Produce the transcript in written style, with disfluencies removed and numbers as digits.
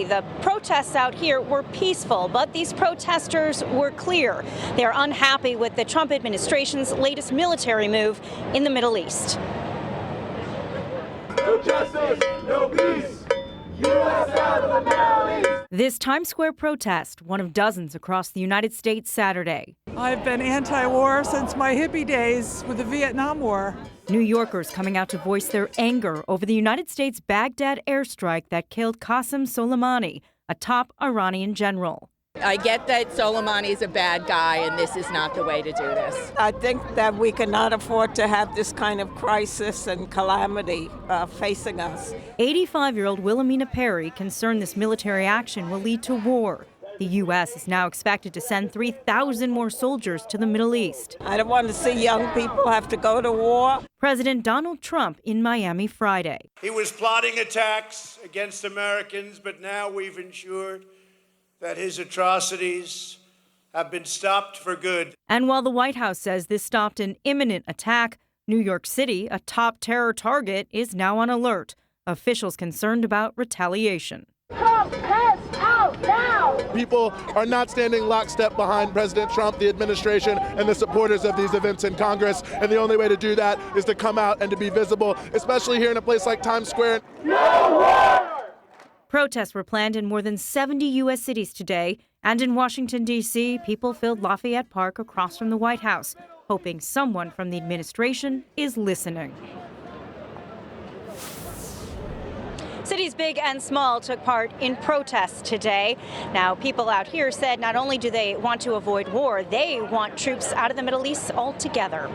The protests out here were peaceful, but these protesters were clear. They're unhappy with the Trump administration's latest military move in the Middle East. No justice, no peace. U.S. out of the Middle East. This Times Square protest, one of dozens across the United States Saturday. I've been anti-war since my hippie days with the Vietnam War. New Yorkers coming out to voice their anger over the United States Baghdad airstrike that killed Qasem Soleimani, a top Iranian general. I get that Soleimani is a bad guy, and this is not the way to do this. I think that we cannot afford to have this kind of crisis and calamity facing us. 85-year-old Wilhelmina Perry concerned this military action will lead to war. The U.S. is now expected to send 3,000 more soldiers to the Middle East. I don't want to see young people have to go to war. President Donald Trump in Miami Friday. He was plotting attacks against Americans, but now we've ensured that his atrocities have been stopped for good. And while the White House says this stopped an imminent attack, New York City, a top terror target, is now on alert. Officials concerned about retaliation. Trump has out now. People are not standing lockstep behind President Trump, the administration, and the supporters of these events in Congress. And the only way to do that is to come out and to be visible, especially here in a place like Times Square. No war! Protests were planned in more than 70 U.S. cities today. And in Washington, D.C., people filled Lafayette Park across from the White House, hoping someone from the administration is listening. Cities big and small took part in protests today. Now, people out here said not only do they want to avoid war, they want troops out of the Middle East altogether.